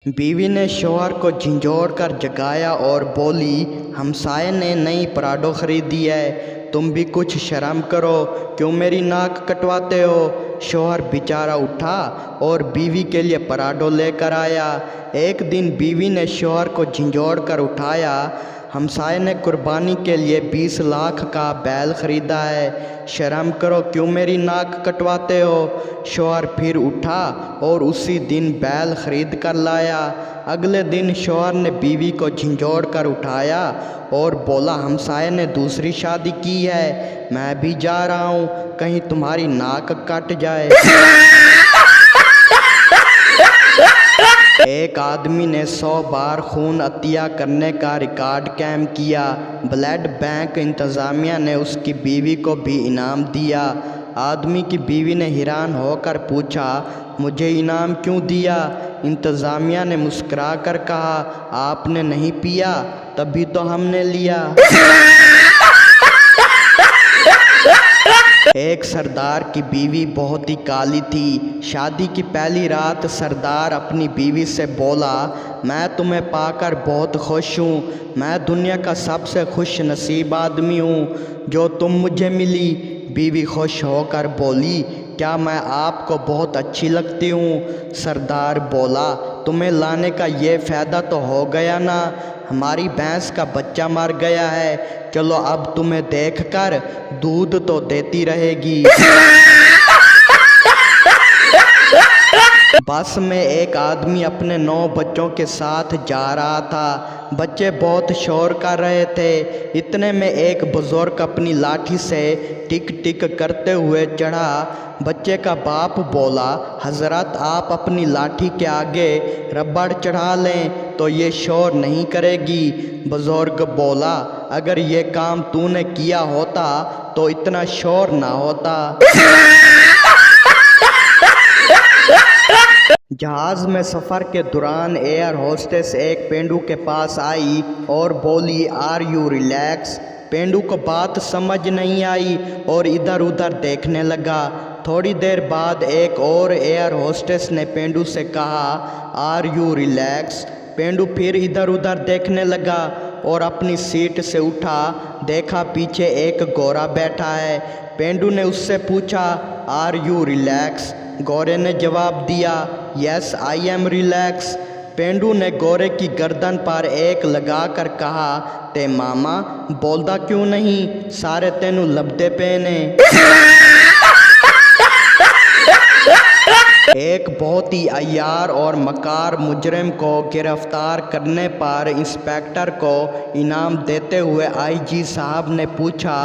बीवी ने शौहर को झिंझोड़ कर जगाया और बोली, हमसाये ने नई पराडो खरीदी है, तुम भी कुछ शर्म करो, क्यों मेरी नाक कटवाते हो। शौहर बेचारा उठा और बीवी के लिए पराडो लेकर आया। एक दिन बीवी ने शौहर को झिंझोड़ कर उठाया, हमसाये ने कुर्बानी के लिए 20 लाख का बैल ख़रीदा है, शर्म करो, क्यों मेरी नाक कटवाते हो। शौहर फिर उठा और उसी दिन बैल ख़रीद कर लाया। अगले दिन शौहर ने बीवी को झिंझोड़ कर उठाया और बोला, हमसाये ने दूसरी शादी की है, मैं भी जा रहा हूँ, कहीं तुम्हारी नाक कट जाए। एक आदमी ने 100 बार खून अतिया करने का रिकॉर्ड कायम किया। ब्लड बैंक इंतज़ामिया ने उसकी बीवी को भी इनाम दिया। आदमी की बीवी ने हैरान होकर पूछा, मुझे इनाम क्यों दिया। इंतज़ामिया ने मुस्कुरा कर कहा, आपने नहीं पिया तभी तो हमने लिया। एक सरदार की बीवी बहुत ही काली थी। शादी की पहली रात सरदार अपनी बीवी से बोला, मैं तुम्हें पाकर बहुत खुश हूँ, मैं दुनिया का सबसे खुश नसीब आदमी हूँ जो तुम मुझे मिली। बीवी खुश होकर बोली, क्या मैं आपको बहुत अच्छी लगती हूँ। सरदार बोला, तुम्हें लाने का ये फ़ायदा तो हो गया ना, हमारी भैंस का बच्चा मर गया है, चलो अब तुम्हें देखकर दूध तो देती रहेगी। बस में एक आदमी अपने 9 बच्चों के साथ जा रहा था। बच्चे बहुत शोर कर रहे थे। इतने में एक बुजुर्ग अपनी लाठी से टिक टिक करते हुए चढ़ा। बच्चे का बाप बोला, हजरत आप अपनी लाठी के आगे रबड़ चढ़ा लें तो ये शोर नहीं करेगी। बुजुर्ग बोला, अगर ये काम तूने किया होता तो इतना शोर ना होता। जहाज़ में सफ़र के दौरान एयर होस्टेस एक पेंडू के पास आई और बोली, आर यू रिलैक्स। पेंडू को बात समझ नहीं आई और इधर उधर देखने लगा। थोड़ी देर बाद एक और एयर होस्टेस ने पेंडू से कहा, आर यू रिलैक्स। पेंडू फिर इधर उधर देखने लगा और अपनी सीट से उठा। देखा पीछे एक गोरा बैठा है। पेंडू ने उससे पूछा, आर यू रिलैक्स। गोरे ने जवाब दिया, यस आई एम रिलैक्स। पेंडू ने गोरे की गर्दन पर एक लगा कर कहा, ते मामा बोलदा क्यों नहीं, सारे तेनू लबदे पे ने। एक बहुत ही अय्यार और मकार मुजरिम को गिरफ्तार करने पर इंस्पेक्टर को इनाम देते हुए आईजी साहब ने पूछा,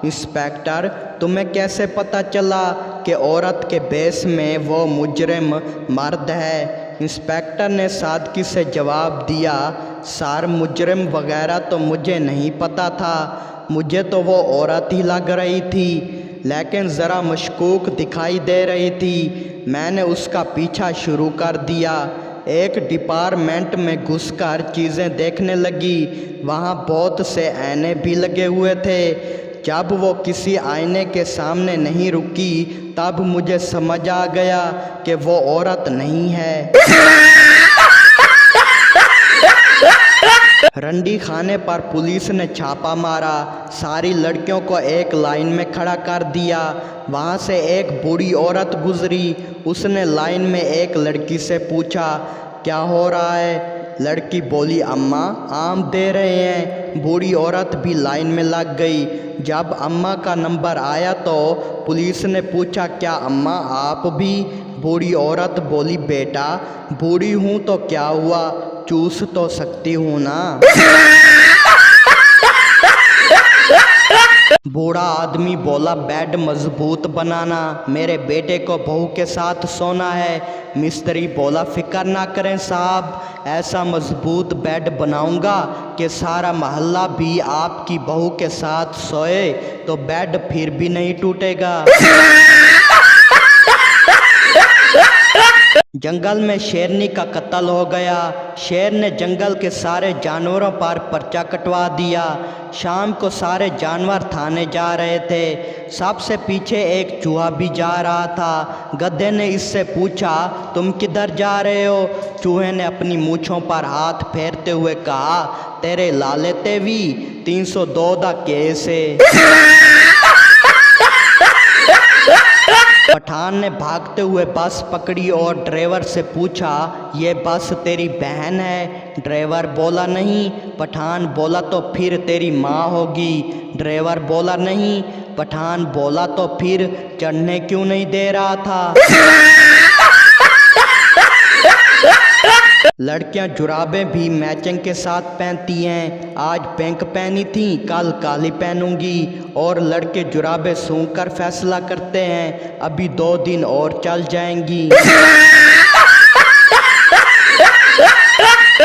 इंस्पेक्टर तुम्हें कैसे पता चला कि औरत के भेष में वो मुजरिम मर्द है। इंस्पेक्टर ने सादगी से जवाब दिया, सर मुजरिम वगैरह तो मुझे नहीं पता था, मुझे तो वो औरत ही लग रही थी, लेकिन ज़रा मशकूक दिखाई दे रही थी, मैंने उसका पीछा शुरू कर दिया। एक डिपार्टमेंट में घुसकर चीज़ें देखने लगी। वहाँ बहुत से आईने भी लगे हुए थे। जब वो किसी आईने के सामने नहीं रुकी तब मुझे समझ आ गया कि वो औरत नहीं है। रंडी खाने पर पुलिस ने छापा मारा। सारी लड़कियों को एक लाइन में खड़ा कर दिया। वहाँ से एक बूढ़ी औरत गुजरी। उसने लाइन में एक लड़की से पूछा, क्या हो रहा है। लड़की बोली, अम्मा आम दे रहे हैं। बूढ़ी औरत भी लाइन में लग गई। जब अम्मा का नंबर आया तो पुलिस ने पूछा, क्या अम्मा आप भी। बूढ़ी औरत बोली, बेटा बूढ़ी हूँ तो क्या हुआ, चूस तो सकती हूँ ना। बूढ़ा आदमी बोला, बेड मजबूत बनाना, मेरे बेटे को बहू के साथ सोना है। मिस्त्री बोला, फिक्र ना करें साहब, ऐसा मजबूत बेड बनाऊंगा कि सारा मोहल्ला भी आपकी बहू के साथ सोए तो बेड फिर भी नहीं टूटेगा। जंगल में शेरनी का कत्ल हो गया। शेर ने जंगल के सारे जानवरों पर पर्चा कटवा दिया। शाम को सारे जानवर थाने जा रहे थे। सबसे पीछे एक चूहा भी जा रहा था। गधे ने इससे पूछा, तुम किधर जा रहे हो? चूहे ने अपनी मूँछों पर हाथ फेरते हुए कहा, तेरे लाले तेवी 302 दा केस है। पठान ने भागते हुए बस पकड़ी और ड्राइवर से पूछा, ये बस तेरी बहन है? ड्राइवर बोला, नहीं। पठान बोला, तो फिर तेरी माँ होगी? ड्राइवर बोला, नहीं। पठान बोला, तो फिर चढ़ने क्यों नहीं दे रहा था? लड़कियां जुराबें भी मैचिंग के साथ पहनती हैं। आज पिंक पहनी थी, कल काली पहनूंगी। और लड़के जुराबें सूंघ कर फैसला करते हैं, अभी 2 दिन और चल जाएंगी।